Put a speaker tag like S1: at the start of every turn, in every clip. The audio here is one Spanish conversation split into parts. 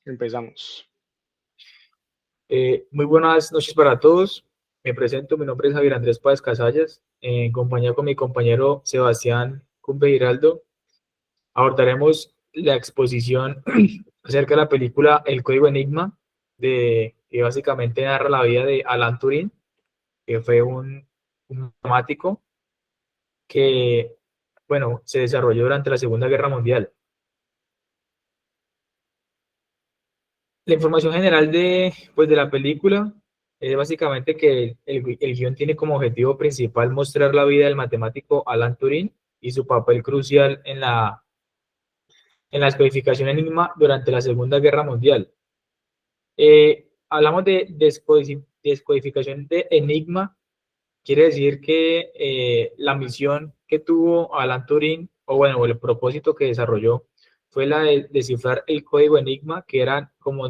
S1: Empezamos.
S2: Muy buenas noches para todos. Me presento, mi nombre es Javier Andrés Páez Casallas. En compañía con mi compañero Sebastián Cumbe Giraldo, abordaremos la exposición acerca de la película El Código Enigma, que básicamente narra la vida de Alan Turing, que fue un matemático que, bueno, se desarrolló durante la Segunda Guerra Mundial. La información general pues, de la película es básicamente que el guión tiene como objetivo principal mostrar la vida del matemático Alan Turing y su papel crucial en la descodificación enigma durante la Segunda Guerra Mundial. Hablamos de descodificación de enigma, quiere decir que la misión que tuvo Alan Turing, o bueno, el propósito que desarrolló, fue la de descifrar el código enigma, que era como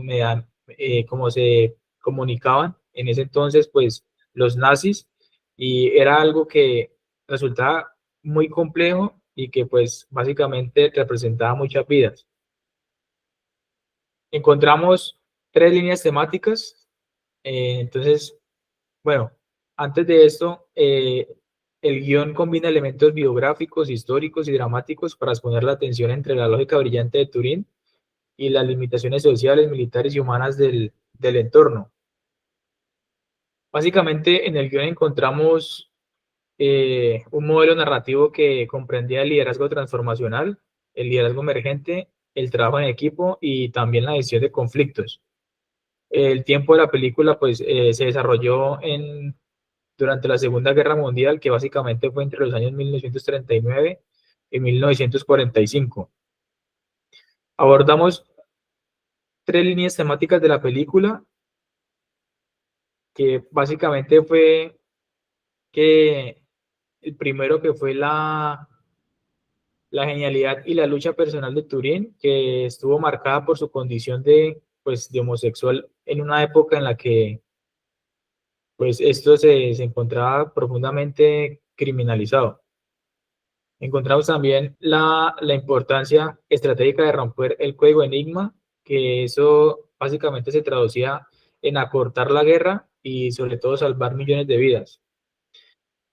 S2: se comunicaban en ese entonces, pues, los nazis, y era algo que resultaba muy complejo y que, pues, básicamente representaba muchas vidas. Encontramos tres líneas temáticas, entonces, bueno, antes de esto, el guión combina elementos biográficos, históricos y dramáticos para exponer la tensión entre la lógica brillante de Turín y las limitaciones sociales, militares y humanas del entorno. Básicamente, en el guión encontramos un modelo narrativo que comprendía el liderazgo transformacional, el liderazgo emergente, el trabajo en equipo y también la gestión de conflictos. El tiempo de la película pues, se desarrolló durante la Segunda Guerra Mundial, que básicamente fue entre los años 1939 y 1945. Abordamos tres líneas temáticas de la película, que básicamente fue que el primero que fue la genialidad y la lucha personal de Turín, que estuvo marcada por su condición pues, de homosexual en una época en la que pues, esto se encontraba profundamente criminalizado. Encontramos también la importancia estratégica de romper el código enigma, que eso básicamente se traducía en acortar la guerra y sobre todo salvar millones de vidas.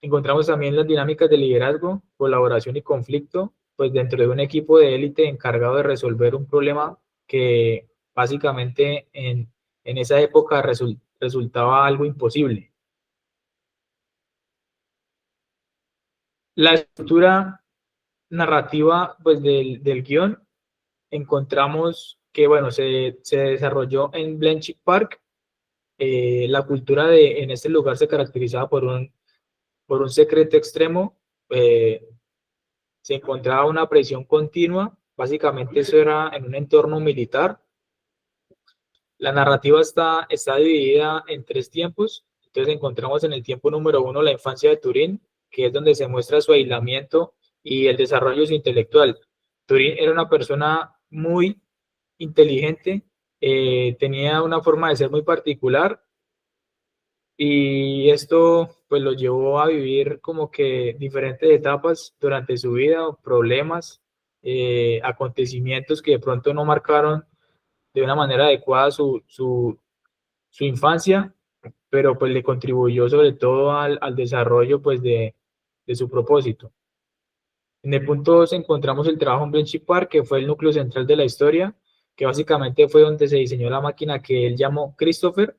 S2: Encontramos también las dinámicas de liderazgo, colaboración y conflicto, pues dentro de un equipo de élite encargado de resolver un problema que básicamente en esa época resultaba algo imposible. La estructura narrativa pues, del guión, encontramos que bueno, se desarrolló en Bletchley Park. La cultura en este lugar se caracterizaba por un secreto extremo. Se encontraba una presión continua, básicamente eso era en un entorno militar. La narrativa está dividida en tres tiempos. Entonces encontramos en el tiempo número 1 la infancia de Turín, que es donde se muestra su aislamiento y el desarrollo de su intelectual. Turín era una persona muy inteligente, tenía una forma de ser muy particular y esto pues lo llevó a vivir como que diferentes etapas durante su vida, problemas, acontecimientos que de pronto no marcaron de una manera adecuada su infancia, pero pues le contribuyó sobre todo al desarrollo pues de su propósito. En el punto 2 encontramos el trabajo en Bletchley Park, que fue el núcleo central de la historia, que básicamente fue donde se diseñó la máquina que él llamó Christopher,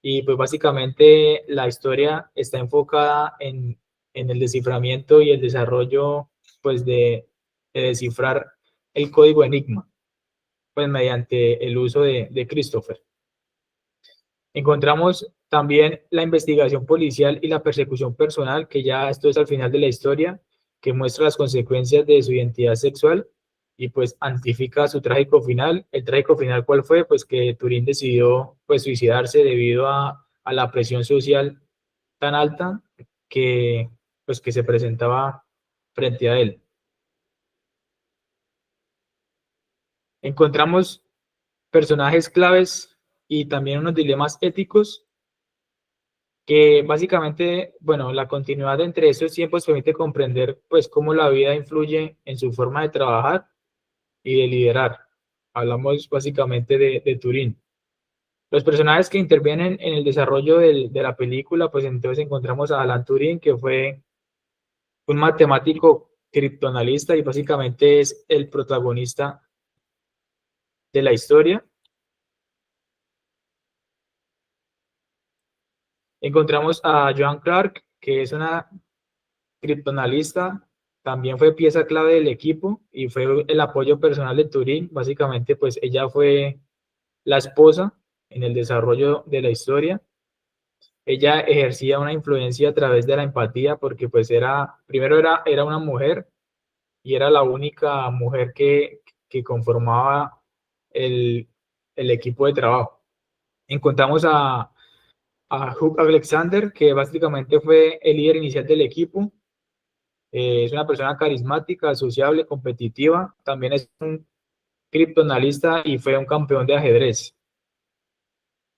S2: y pues básicamente la historia está enfocada en el desciframiento y el desarrollo pues de descifrar el código enigma, pues mediante el uso de Christopher. Encontramos también la investigación policial y la persecución personal, que ya esto es al final de la historia, que muestra las consecuencias de su identidad sexual y pues antifica su trágico final. El trágico final, ¿cuál fue? Pues que Turín decidió pues suicidarse debido a la presión social tan alta que pues que se presentaba frente a él. Encontramos personajes claves y también unos dilemas éticos que básicamente, bueno, la continuidad entre esos tiempos permite comprender pues cómo la vida influye en su forma de trabajar y de liderar. Hablamos básicamente de Turín. Los personajes que intervienen en el desarrollo de la película, pues entonces encontramos a Alan Turing, que fue un matemático criptoanalista y básicamente es el protagonista de la historia. Encontramos a Joan Clark, que es una criptoanalista, también fue pieza clave del equipo y fue el apoyo personal de Turing. Básicamente, pues ella fue la esposa en el desarrollo de la historia. Ella ejercía una influencia a través de la empatía porque pues primero era una mujer y era la única mujer que conformaba el, el equipo de trabajo. Encontramos a Hugh Alexander, que básicamente fue el líder inicial del equipo. Es una persona carismática, sociable, competitiva. También es un criptoanalista y fue un campeón de ajedrez.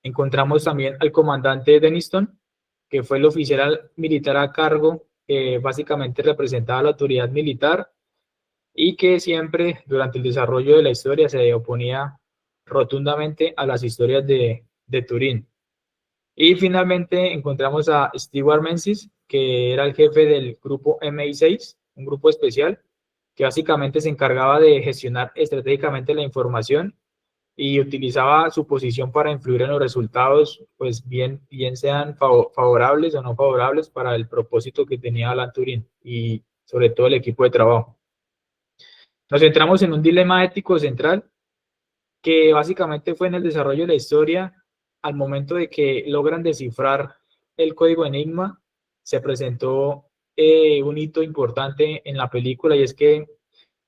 S2: Encontramos también al comandante Denniston, que fue el oficial militar a cargo, que básicamente representaba la autoridad militar y que siempre durante el desarrollo de la historia se oponía rotundamente a las historias de Turín. Y finalmente encontramos a Stewart Menzies, que era el jefe del grupo MI6, un grupo especial, que básicamente se encargaba de gestionar estratégicamente la información y utilizaba su posición para influir en los resultados, pues bien sean favorables o no favorables para el propósito que tenía Alan Turing y sobre todo el equipo de trabajo. Nos centramos en un dilema ético central que básicamente fue en el desarrollo de la historia al momento de que logran descifrar el código Enigma. Se presentó un hito importante en la película y es que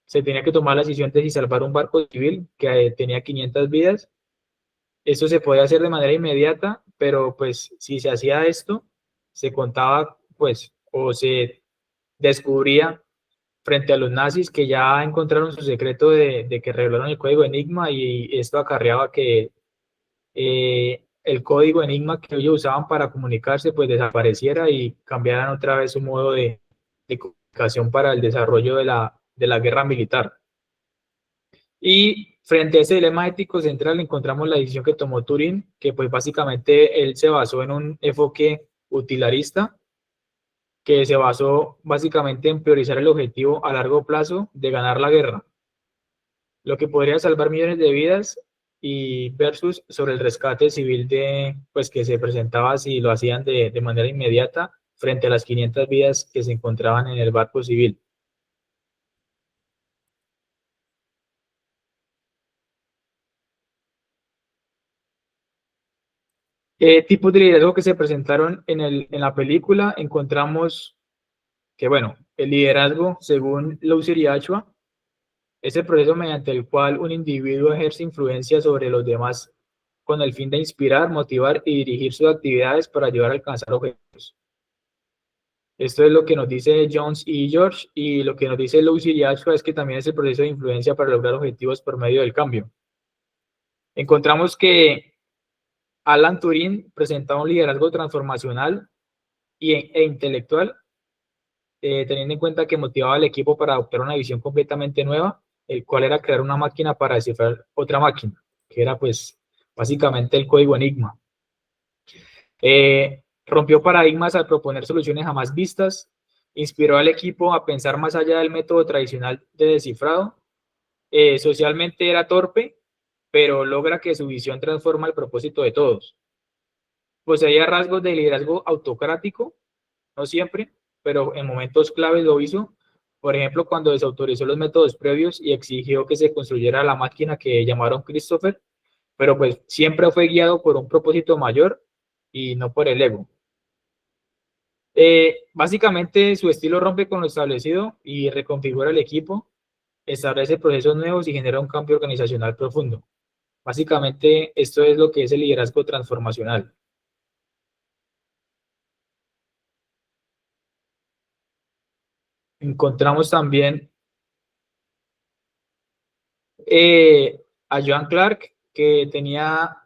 S2: se tenía que tomar la decisión de si salvar un barco civil que tenía 500 vidas. Esto se podía hacer de manera inmediata, pero pues si se hacía esto, se contaba pues o se descubría frente a los nazis que ya encontraron su secreto de que revelaron el código Enigma y esto acarreaba que el código Enigma que ellos usaban para comunicarse pues desapareciera y cambiaran otra vez su modo de comunicación para el desarrollo de la guerra militar. Y frente a ese dilema ético central encontramos la decisión que tomó Turing, que pues básicamente él se basó en un enfoque utilitarista, que se basó básicamente en priorizar el objetivo a largo plazo de ganar la guerra, lo que podría salvar millones de vidas y versus sobre el rescate civil pues que se presentaba si lo hacían de manera inmediata frente a las 500 vidas que se encontraban en el barco civil. Tipos de liderazgo que se presentaron en la película, encontramos que, bueno, el liderazgo, según Louser y Achua, es el proceso mediante el cual un individuo ejerce influencia sobre los demás con el fin de inspirar, motivar y dirigir sus actividades para ayudar a alcanzar objetivos. Esto es lo que nos dice Jones y George, y lo que nos dice Louser y Achua es que también es el proceso de influencia para lograr objetivos por medio del cambio. Encontramos que Alan Turing presentaba un liderazgo transformacional e intelectual, teniendo en cuenta que motivaba al equipo para adoptar una visión completamente nueva, el cual era crear una máquina para descifrar otra máquina, que era pues básicamente el código Enigma. Rompió paradigmas al proponer soluciones jamás vistas, inspiró al equipo a pensar más allá del método tradicional de descifrado. Socialmente era torpe, pero logra que su visión transforma el propósito de todos. Poseía rasgos de liderazgo autocrático, no siempre, pero en momentos claves lo hizo. Por ejemplo, cuando desautorizó los métodos previos y exigió que se construyera la máquina que llamaron Christopher, pero pues siempre fue guiado por un propósito mayor y no por el ego. Básicamente su estilo rompe con lo establecido y reconfigura el equipo, establece procesos nuevos y genera un cambio organizacional profundo. Básicamente esto es lo que es el liderazgo transformacional. Encontramos también a Joan Clark, que tenía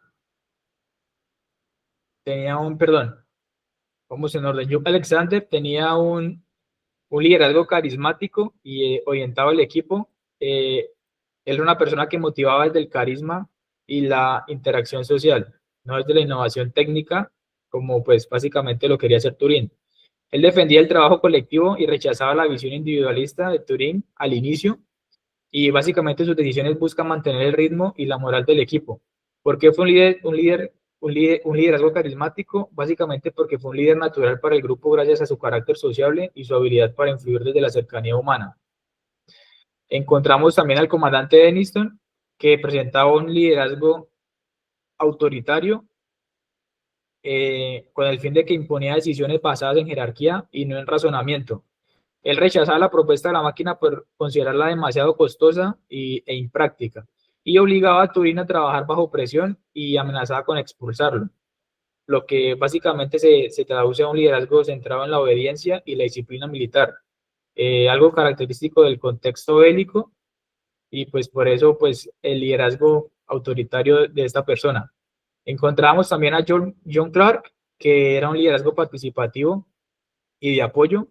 S2: un, perdón, vamos en orden. Hugh Alexander tenía un liderazgo carismático y orientado al equipo. Él era una persona que motivaba desde el carisma y la interacción social, no desde la innovación técnica, como pues básicamente lo quería hacer Turing. Él defendía el trabajo colectivo y rechazaba la visión individualista de Turing al inicio, y básicamente sus decisiones buscan mantener el ritmo y la moral del equipo. ¿Por qué fue un liderazgo carismático? Básicamente porque fue un líder natural para el grupo gracias a su carácter sociable y su habilidad para influir desde la cercanía humana. Encontramos también al comandante Denniston, que presentaba un liderazgo autoritario con el fin de que imponía decisiones basadas en jerarquía y no en razonamiento. Él rechazaba la propuesta de la máquina por considerarla demasiado costosa e impráctica, y obligaba a Turing a trabajar bajo presión y amenazaba con expulsarlo, lo que básicamente se traduce a un liderazgo centrado en la obediencia y la disciplina militar, algo característico del contexto bélico, y pues por eso pues el liderazgo autoritario de esta persona. Encontramos también a John Clark, que era un liderazgo participativo y de apoyo.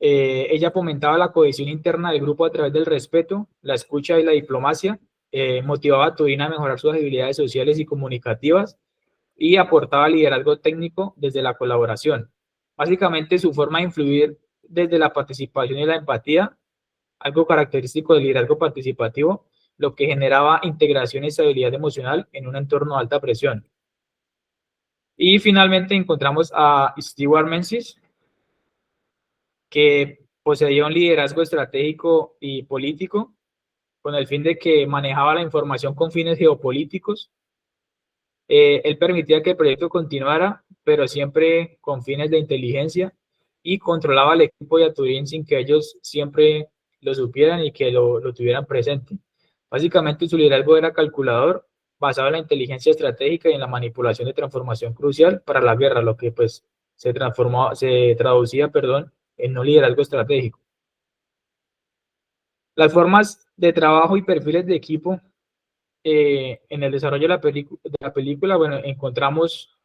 S2: Ella fomentaba la cohesión interna del grupo a través del respeto, la escucha y la diplomacia, motivaba a Turing a mejorar sus habilidades sociales y comunicativas y aportaba liderazgo técnico desde la colaboración. Básicamente su forma de influir desde la participación y la empatía, algo característico del liderazgo participativo, lo que generaba integración y estabilidad emocional en un entorno de alta presión. Y finalmente encontramos a Stewart Menzies, que poseía un liderazgo estratégico y político con el fin de que manejaba la información con fines geopolíticos. Él permitía que el proyecto continuara, pero siempre con fines de inteligencia, y controlaba al equipo y a Turing sin que ellos siempre lo supieran y que lo tuvieran presente. Básicamente su liderazgo era calculador, basado en la inteligencia estratégica y en la manipulación de transformación crucial para la guerra, lo que pues se traducía, perdón, en un liderazgo estratégico. Las formas de trabajo y perfiles de equipo en el desarrollo de la película, bueno, encontramos,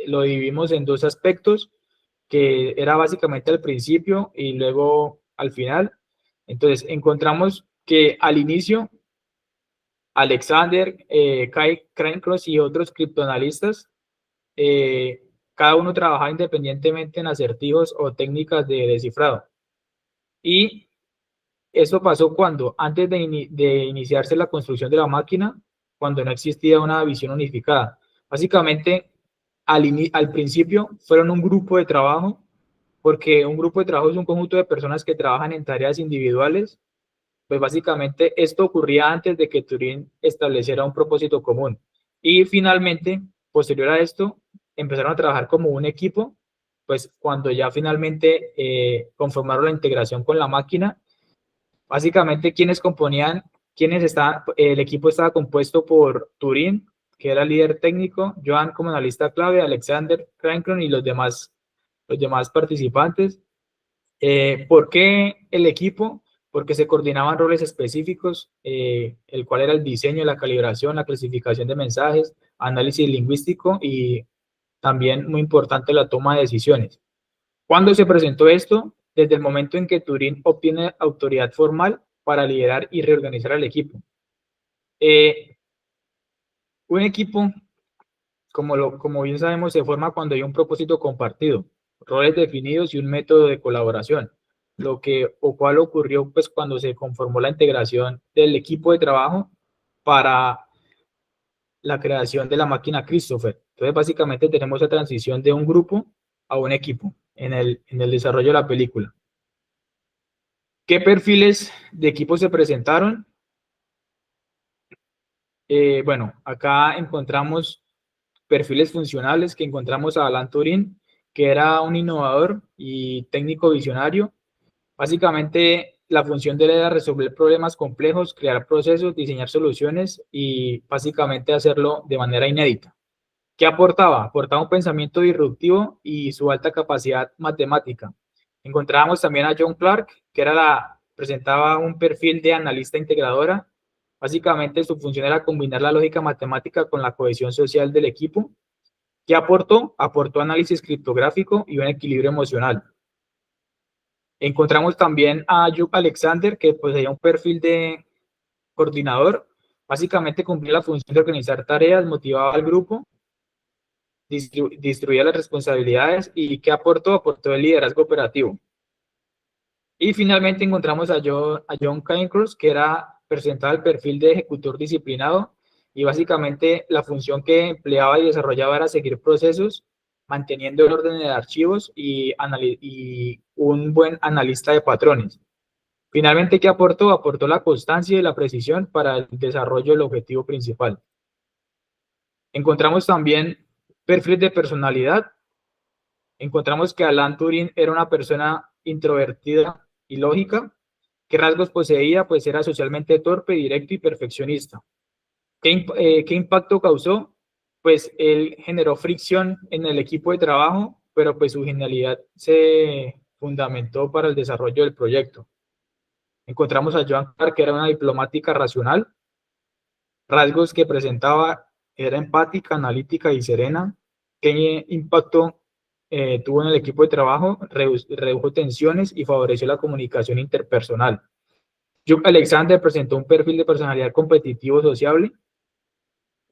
S2: lo dividimos en dos aspectos, que era básicamente al principio y luego al final. Entonces, encontramos que al inicio, Alexander, Kai Krenkros y otros criptoanalistas, eh, cada uno trabajaba independientemente en acertijos o técnicas de descifrado. Y eso pasó cuando, antes de iniciarse la construcción de la máquina, cuando no existía una visión unificada. Básicamente, al principio fueron un grupo de trabajo, porque un grupo de trabajo es un conjunto de personas que trabajan en tareas individuales. Pues básicamente esto ocurría antes de que Turing estableciera un propósito común. Y finalmente, posterior a esto, empezaron a trabajar como un equipo, pues cuando ya finalmente conformaron la integración con la máquina. Básicamente, el equipo estaba compuesto por Turing, que era el líder técnico, Joan como analista clave, Alexander Crankron y los demás participantes. ¿Por qué el equipo? Porque se coordinaban roles específicos, el cual era el diseño, la calibración, la clasificación de mensajes, análisis lingüístico y también muy importante la toma de decisiones. ¿Cuándo se presentó esto? Desde el momento en que Turing obtiene autoridad formal para liderar y reorganizar al equipo. Un equipo, como bien sabemos, se forma cuando hay un propósito compartido, roles definidos y un método de colaboración, o cual ocurrió pues cuando se conformó la integración del equipo de trabajo para la creación de la máquina Christopher. Entonces, básicamente tenemos la transición de un grupo a un equipo en el desarrollo de la película. ¿Qué perfiles de equipo se presentaron? Bueno, acá encontramos perfiles funcionales, que encontramos a Alan Turing, que era un innovador y técnico visionario. Básicamente, la función de él era resolver problemas complejos, crear procesos, diseñar soluciones y básicamente hacerlo de manera inédita. ¿Qué aportaba? Aportaba un pensamiento disruptivo y su alta capacidad matemática. Encontrábamos también a John Clark, que presentaba un perfil de analista integradora. Básicamente su función era combinar la lógica matemática con la cohesión social del equipo. ¿Qué aportó? Aportó análisis criptográfico y un equilibrio emocional. Encontramos también a Hugh Alexander, que poseía un perfil de coordinador. Básicamente cumplía la función de organizar tareas, motivaba al grupo, distribuía las responsabilidades. ¿Y qué aportó? Aportó el liderazgo operativo. Y finalmente encontramos a John Cairncross, que presentaba el perfil de ejecutor disciplinado, y básicamente la función que empleaba y desarrollaba era seguir procesos, manteniendo el orden de archivos y un buen analista de patrones. Finalmente, ¿qué aportó? Aportó la constancia y la precisión para el desarrollo del objetivo principal. Encontramos también perfiles de personalidad. Encontramos que Alan Turing era una persona introvertida y lógica. ¿Qué rasgos poseía? Pues era socialmente torpe, directo y perfeccionista. ¿Qué impacto causó? Pues él generó fricción en el equipo de trabajo, pero pues su genialidad se fundamentó para el desarrollo del proyecto. Encontramos a Joan Clark, que era una diplomática racional. Rasgos que presentaba: era empática, analítica y serena. ¿Qué impacto tuvo en el equipo de trabajo? Redujo tensiones y favoreció la comunicación interpersonal. Jupp Alexander presentó un perfil de personalidad competitivo, sociable.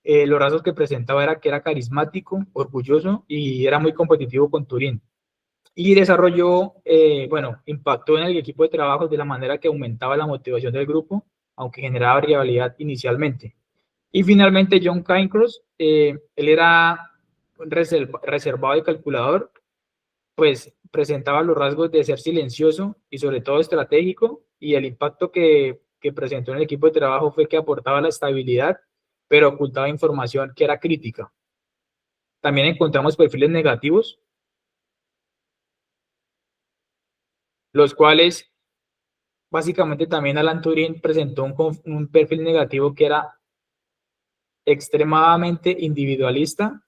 S2: Los rasgos que presentaba era que era carismático, orgulloso y era muy competitivo con Turing. Y desarrolló, impactó en el equipo de trabajo de la manera que aumentaba la motivación del grupo, aunque generaba rivalidad inicialmente. Y finalmente John Cairncross, él era reservado y calculador, pues presentaba los rasgos de ser silencioso y sobre todo estratégico, y el impacto que presentó en el equipo de trabajo fue que aportaba la estabilidad, pero ocultaba información que era crítica. También encontramos perfiles negativos, los cuales básicamente también Alan Turing presentó un perfil negativo que era extremadamente individualista.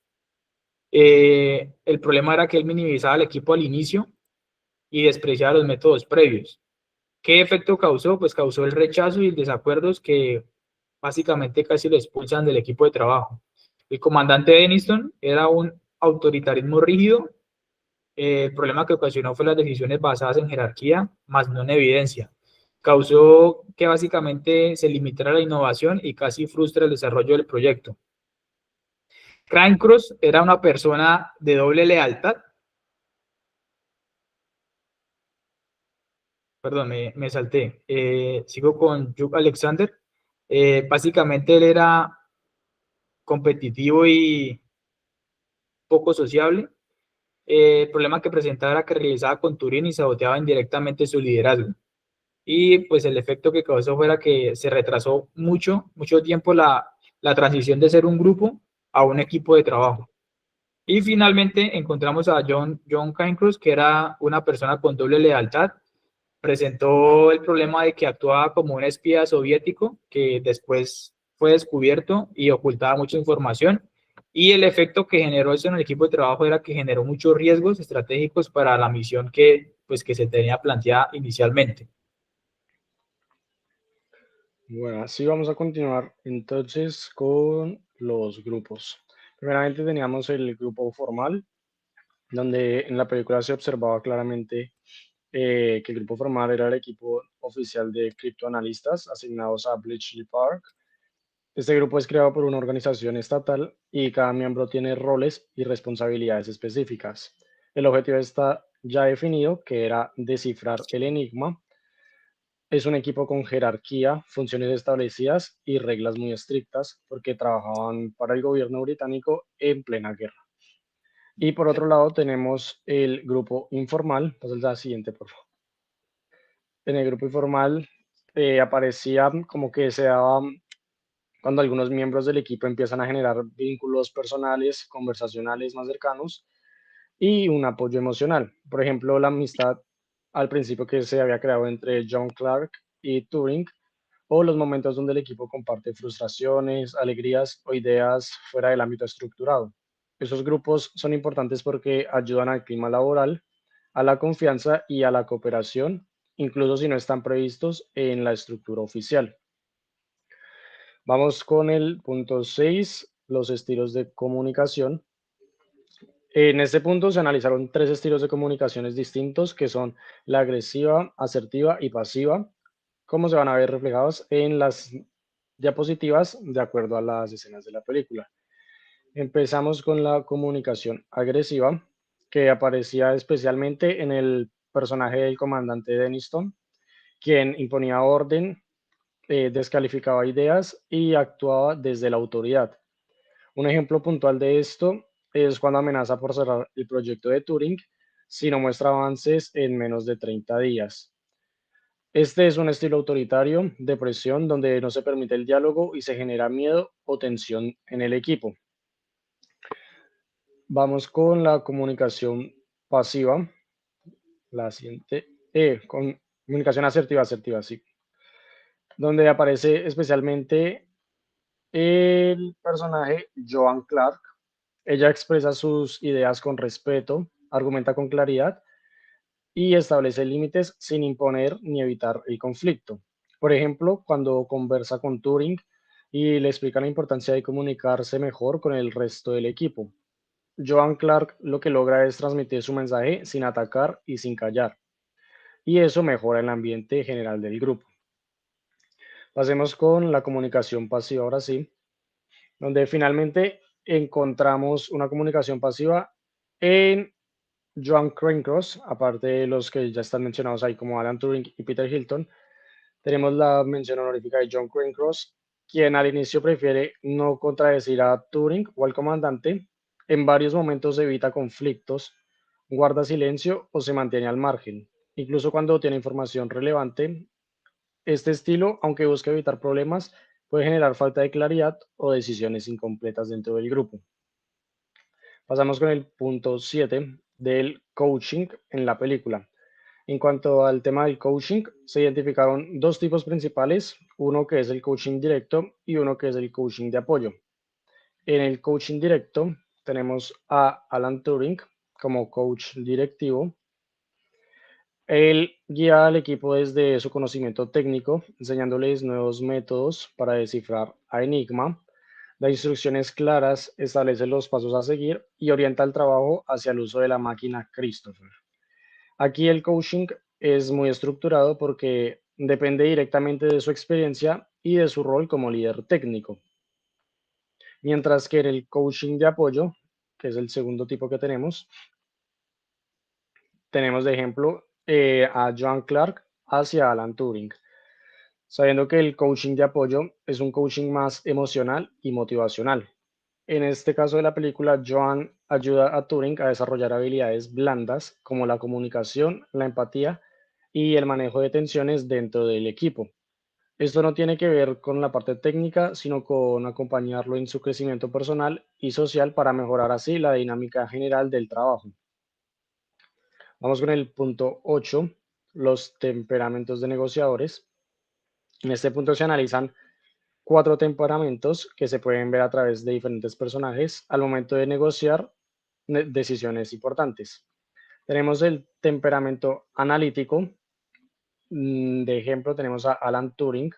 S2: El problema era que él minimizaba al equipo al inicio y despreciaba los métodos previos. ¿Qué efecto causó? Pues causó el rechazo y el desacuerdo, que básicamente casi lo expulsan del equipo de trabajo. El comandante Denniston era un autoritarismo rígido. El problema que ocasionó fue las decisiones basadas en jerarquía, más no en evidencia. Causó que básicamente se limitara la innovación y casi frustra el desarrollo del proyecto. Cairncross era una persona de doble lealtad. Perdón, me salté. Sigo con Jupp Alexander. Básicamente él era competitivo y poco sociable. El problema que presentaba era que realizaba con Turing y saboteaba indirectamente su liderazgo. Y pues el efecto que causó fuera que se retrasó mucho tiempo la transición de ser un grupo a un equipo de trabajo. Y finalmente encontramos a John Cairncross, que era una persona con doble lealtad. Presentó el problema de que actuaba como un espía soviético que después fue descubierto y ocultaba mucha información. Y el efecto que generó eso en el equipo de trabajo era que generó muchos riesgos estratégicos para la misión que se tenía planteada inicialmente.
S1: Bueno, así vamos a continuar entonces con los grupos. Primeramente teníamos el grupo formal, donde en la película se observaba claramente que el grupo formal era el equipo oficial de criptoanalistas asignados a Bletchley Park. Este grupo es creado por una organización estatal y cada miembro tiene roles y responsabilidades específicas. El objetivo está ya definido, que era descifrar el enigma. Es un equipo con jerarquía, funciones establecidas y reglas muy estrictas porque trabajaban para el gobierno británico en plena guerra. Y por otro lado tenemos el grupo informal. Entonces la siguiente, por favor. En el grupo informal aparecía como que se daba cuando algunos miembros del equipo empiezan a generar vínculos personales, conversacionales más cercanos y un apoyo emocional. Por ejemplo, la amistad al principio que se había creado entre John Clark y Turing, o los momentos donde el equipo comparte frustraciones, alegrías o ideas fuera del ámbito estructurado. Esos grupos son importantes porque ayudan al clima laboral, a la confianza y a la cooperación, incluso si no están previstos en la estructura oficial. Vamos con el punto 6, los estilos de comunicación. En este punto se analizaron 3 estilos de comunicaciones distintos, que son la agresiva, asertiva y pasiva, como se van a ver reflejados en las diapositivas de acuerdo a las escenas de la película. Empezamos con la comunicación agresiva, que aparecía especialmente en el personaje del comandante Denniston, quien imponía orden, descalificaba ideas y actuaba desde la autoridad. Un ejemplo puntual de esto es cuando amenaza por cerrar el proyecto de Turing si no muestra avances en menos de 30 días. Este es un estilo autoritario de presión donde no se permite el diálogo y se genera miedo o tensión en el equipo. Vamos con la comunicación pasiva, la siguiente, con comunicación asertiva, sí, donde aparece especialmente el personaje Joan Clark. Ella expresa sus ideas con respeto, argumenta con claridad y establece límites sin imponer ni evitar el conflicto. Por ejemplo, cuando conversa con Turing y le explica la importancia de comunicarse mejor con el resto del equipo. Joan Clark lo que logra es transmitir su mensaje sin atacar y sin callar, y eso mejora el ambiente general del grupo. Pasemos con la comunicación pasiva ahora sí, donde finalmente encontramos una comunicación pasiva en Joan Cairncross, aparte de los que ya están mencionados ahí como Alan Turing y Peter Hilton. Tenemos la mención honorífica de John Cairncross, quien al inicio prefiere no contradecir a Turing o al comandante. En varios momentos evita conflictos, guarda silencio o se mantiene al margen. Incluso cuando tiene información relevante, este estilo, aunque busca evitar problemas, puede generar falta de claridad o decisiones incompletas dentro del grupo. Pasamos con el punto 7 del coaching en la película. En cuanto al tema del coaching, se identificaron dos tipos principales, uno que es el coaching directo y uno que es el coaching de apoyo. En el coaching directo tenemos a Alan Turing como coach directivo. Él guía al equipo desde su conocimiento técnico, enseñándoles nuevos métodos para descifrar a Enigma, da instrucciones claras, establece los pasos a seguir y orienta el trabajo hacia el uso de la máquina Christopher. Aquí el coaching es muy estructurado porque depende directamente de su experiencia y de su rol como líder técnico. Mientras que en el coaching de apoyo, que es el segundo tipo que tenemos de ejemplo a Joan Clark hacia Alan Turing, sabiendo que el coaching de apoyo es un coaching más emocional y motivacional. En este caso de la película, Joan ayuda a Turing a desarrollar habilidades blandas como la comunicación, la empatía y el manejo de tensiones dentro del equipo. Esto no tiene que ver con la parte técnica, sino con acompañarlo en su crecimiento personal y social para mejorar así la dinámica general del trabajo. Vamos con el punto 8, los temperamentos de negociadores. En este punto se analizan cuatro temperamentos que se pueden ver a través de diferentes personajes al momento de negociar decisiones importantes. Tenemos el temperamento analítico. De ejemplo, tenemos a Alan Turing,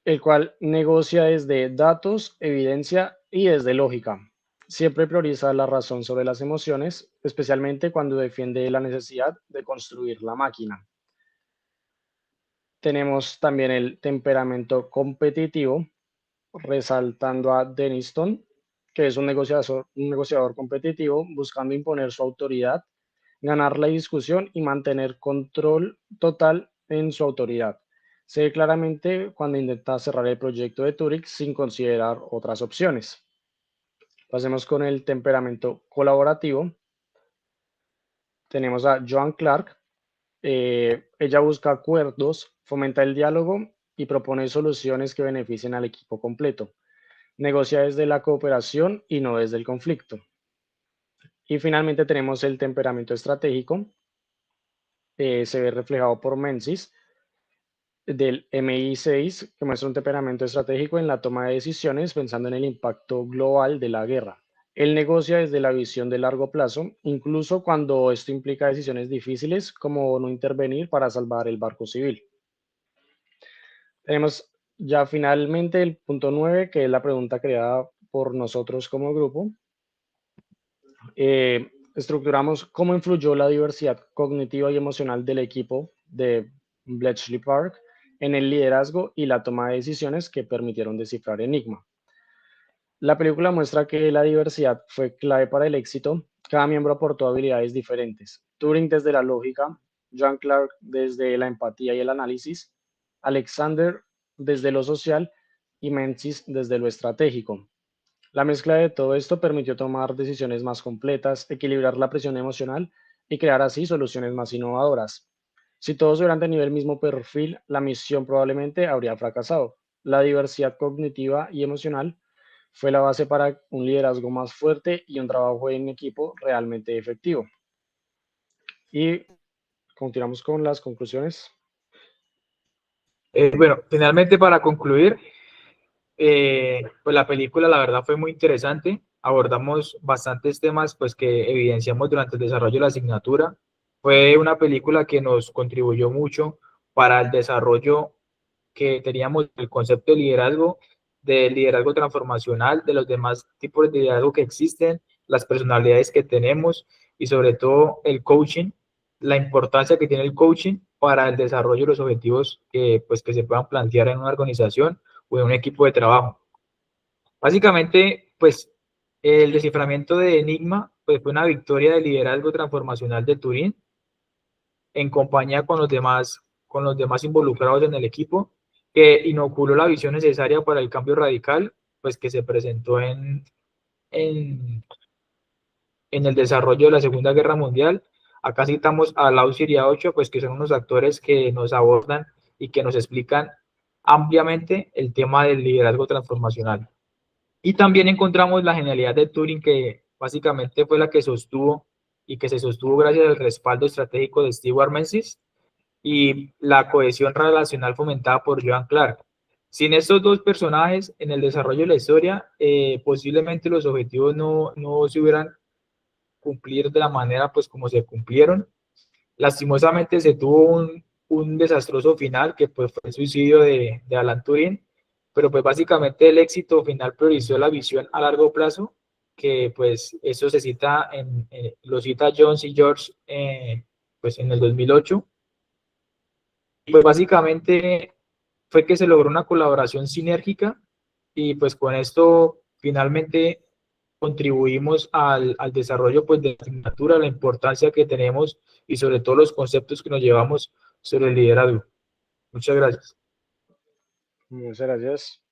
S1: el cual negocia desde datos, evidencia y desde lógica. Siempre prioriza la razón sobre las emociones, especialmente cuando defiende la necesidad de construir la máquina. Tenemos también el temperamento competitivo, resaltando a Denniston, que es un negociador competitivo buscando imponer su autoridad, ganar la discusión y mantener control total en su autoridad. Se ve claramente cuando intenta cerrar el proyecto de Turing sin considerar otras opciones. Pasemos con el temperamento colaborativo. Tenemos a Joan Clark. Ella busca acuerdos, fomenta el diálogo y propone soluciones que beneficien al equipo completo. Negocia desde la cooperación y no desde el conflicto. Y finalmente tenemos el temperamento estratégico. Se ve reflejado por Menzies del MI6, que muestra un temperamento estratégico en la toma de decisiones pensando en el impacto global de la guerra. Él negocia desde la visión de largo plazo, incluso cuando esto implica decisiones difíciles como no intervenir para salvar el barco civil. Tenemos ya finalmente el punto 9, que es la pregunta creada por nosotros como grupo. Estructuramos cómo influyó la diversidad cognitiva y emocional del equipo de Bletchley Park en el liderazgo y la toma de decisiones que permitieron descifrar Enigma. La película muestra que la diversidad fue clave para el éxito. Cada miembro aportó habilidades diferentes. Turing desde la lógica, John Clark desde la empatía y el análisis, Alexander desde lo social y Menzies desde lo estratégico. La mezcla de todo esto permitió tomar decisiones más completas, equilibrar la presión emocional y crear así soluciones más innovadoras. Si todos hubieran tenido el mismo perfil, la misión probablemente habría fracasado. La diversidad cognitiva y emocional fue la base para un liderazgo más fuerte y un trabajo en equipo realmente efectivo. Y continuamos con las conclusiones.
S2: Bueno, finalmente para concluir, pues la película la verdad fue muy interesante. Abordamos bastantes temas pues que evidenciamos durante el desarrollo de la asignatura. Fue una película que nos contribuyó mucho para el desarrollo que teníamos del concepto de liderazgo, del liderazgo transformacional, de los demás tipos de liderazgo que existen, las personalidades que tenemos y sobre todo el coaching, la importancia que tiene el coaching para el desarrollo de los objetivos pues, que se puedan plantear en una organización o en un equipo de trabajo. Básicamente, pues el desciframiento de Enigma pues, fue una victoria del liderazgo transformacional de Turing en compañía con los demás involucrados en el equipo, que inoculó la visión necesaria para el cambio radical pues, que se presentó en, en el desarrollo de la Segunda Guerra Mundial. Acá citamos a Lau Siria 8, pues que son unos actores que nos abordan y que nos explican ampliamente el tema del liderazgo transformacional. Y también encontramos la genialidad de Turing, que básicamente fue la que sostuvo y que se sostuvo gracias al respaldo estratégico de Stewart Menzies y la cohesión relacional fomentada por Joan Clark. Sin estos dos personajes en el desarrollo de la historia, posiblemente los objetivos no se hubieran cumplir de la manera pues como se cumplieron. Lastimosamente se tuvo un desastroso final que pues fue el suicidio de Alan Turing, pero pues básicamente el éxito final priorizó la visión a largo plazo, que pues eso se cita lo cita Jones y George pues en el 2008. Pues básicamente fue que se logró una colaboración sinérgica y pues con esto finalmente contribuimos al desarrollo pues, de la asignatura, la importancia que tenemos y sobre todo los conceptos que nos llevamos sobre el liderazgo. Muchas gracias.
S1: Muchas gracias.